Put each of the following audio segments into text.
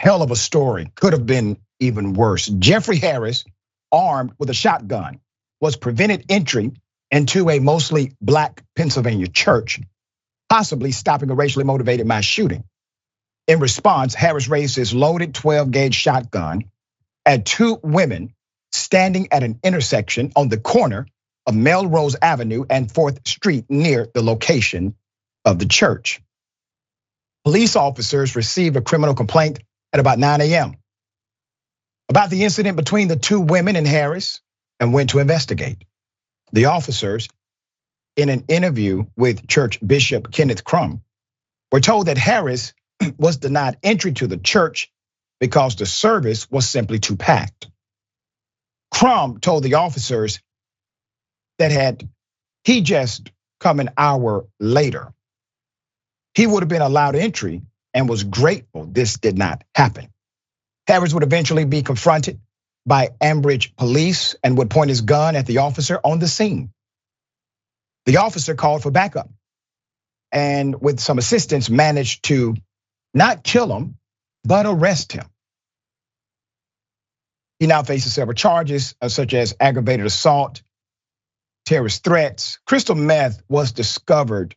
hell of a story. Could have been even worse. Jeffrey Harris, armed with a shotgun, was prevented entry into a mostly black Pennsylvania church, possibly stopping a racially motivated mass shooting. In response, Harris raised his loaded 12-gauge shotgun at two women standing at an intersection on the corner of Melrose Avenue and 4th Street near the location of the church. Police officers received a criminal complaint at about 9 a.m. about the incident between the two women and Harris and went to investigate. The officers, in an interview with Church Bishop Kenneth Crum, were told that Harris was denied entry to the church because the service was simply too packed. Crum told the officers that had he just come an hour later, he would have been allowed entry and was grateful this did not happen. Harris would eventually be confronted by Ambridge police and would point his gun at the officer on the scene. The officer called for backup and with some assistance managed to not kill him, but arrest him. He now faces several charges such as aggravated assault, terrorist threats. Crystal meth was discovered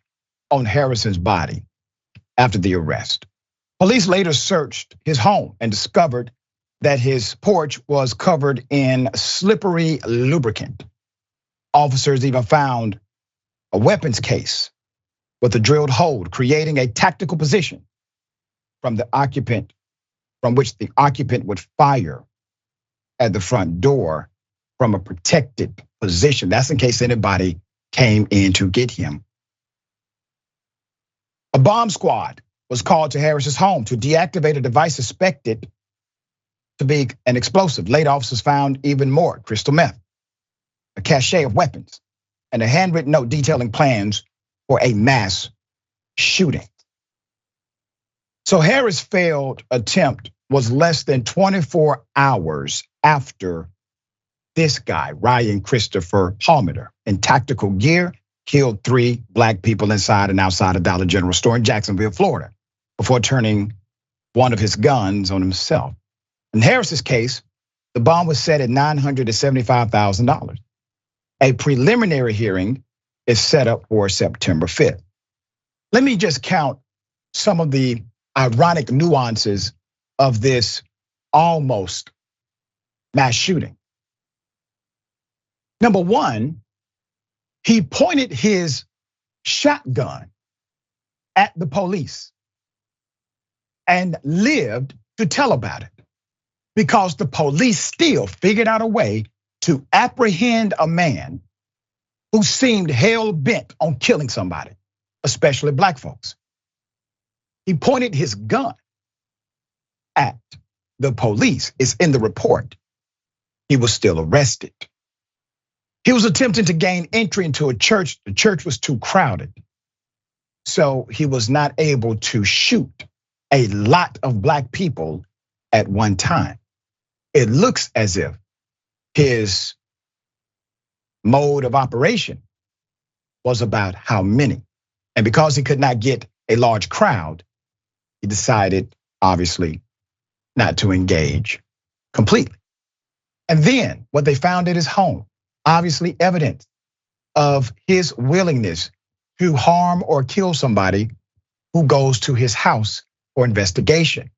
on Harrison's body after the arrest. Police later searched his home and discovered that his porch was covered in slippery lubricant. Officers even found a weapons case with a drilled hole, creating a tactical position from which the occupant would fire at the front door from a protected position. That's in case anybody came in to get him. A bomb squad was called to Harris's home to deactivate a device suspected to be an explosive. Later, officers found even more crystal meth, a cache of weapons, and a handwritten note detailing plans for a mass shooting. So Harris' failed attempt was less than 24 hours after this guy, Ryan Christopher Palmer, in tactical gear, killed 3 black people inside and outside a Dollar General store in Jacksonville, Florida, before turning one of his guns on himself. In Harris's case, the bond was set at $975,000. A preliminary hearing is set up for September 5th. Let me just count some of the ironic nuances of this almost mass shooting. Number one, he pointed his shotgun at the police and lived to tell about it because the police still figured out a way to apprehend a man who seemed hell-bent on killing somebody, especially black folks. He pointed his gun at the police. It's in the report. He was still arrested. He was attempting to gain entry into a church. The church was too crowded. So he was not able to shoot a lot of black people at one time. It looks as if his mode of operation was about how many. And because he could not get a large crowd, he decided, obviously, not to engage completely. And then what they found at his home, obviously evidence of his willingness to harm or kill somebody who goes to his house for investigation.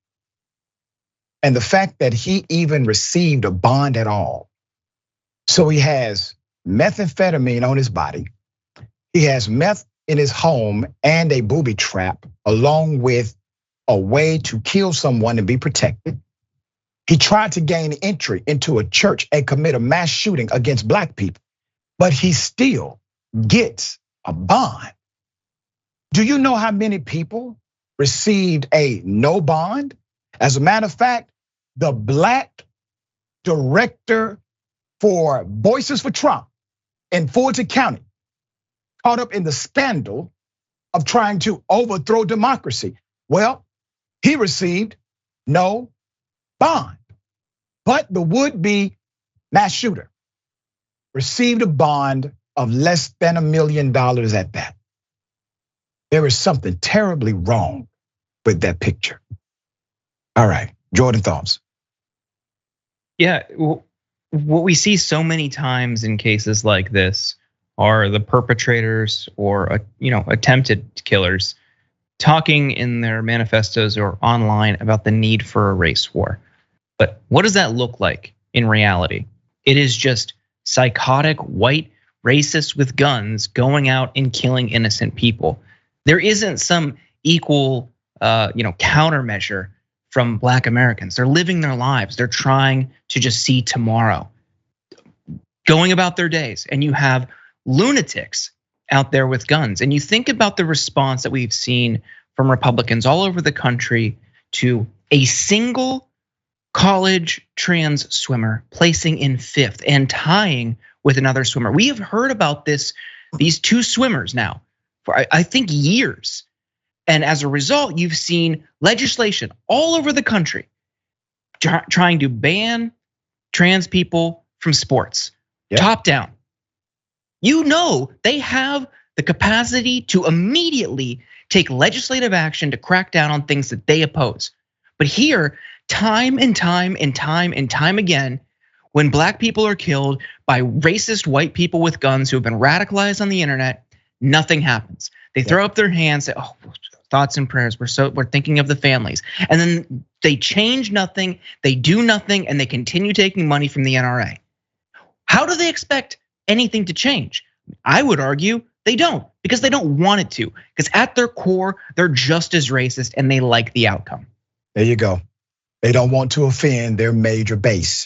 And the fact that he even received a bond at all. So he has methamphetamine on his body. He has meth in his home and a booby trap, along with a way to kill someone and be protected. He tried to gain entry into a church and commit a mass shooting against black people, but he still gets a bond. Do you know how many people received a no bond? As a matter of fact, the black director for Voices for Trump in Fulton County caught up in the scandal of trying to overthrow democracy. Well, he received no bond, but the would-be mass shooter received a bond of less than $1 million at that. There is something terribly wrong with that picture. All right, Jordan, thoughts? Yeah, what we see so many times in cases like this are the perpetrators or attempted killers talking in their manifestos or online about the need for a race war. But what does that look like in reality? It is just psychotic white racists with guns going out and killing innocent people. There isn't some equal countermeasure from Black Americans. They're living their lives. They're trying to just see tomorrow, going about their days. And you have lunatics out there with guns. And you think about the response that we've seen from Republicans all over the country to a single college trans swimmer placing in 5th and tying with another swimmer. We have heard about these two swimmers now for I think years. And as a result, you've seen legislation all over the country trying to ban trans people from sports, top down. You know, they have the capacity to immediately take legislative action to crack down on things that they oppose. But here, time and time and time and time again, when Black people are killed by racist white people with guns who have been radicalized on the internet, nothing happens. They throw up their hands, say, "Oh, thoughts and prayers. We're thinking of the families," and then they change nothing, they do nothing, and they continue taking money from the NRA. How do they expect anything to change? I would argue they don't, because they don't want it to. Because at their core, they're just as racist, and they like the outcome. There you go. They don't want to offend their major base.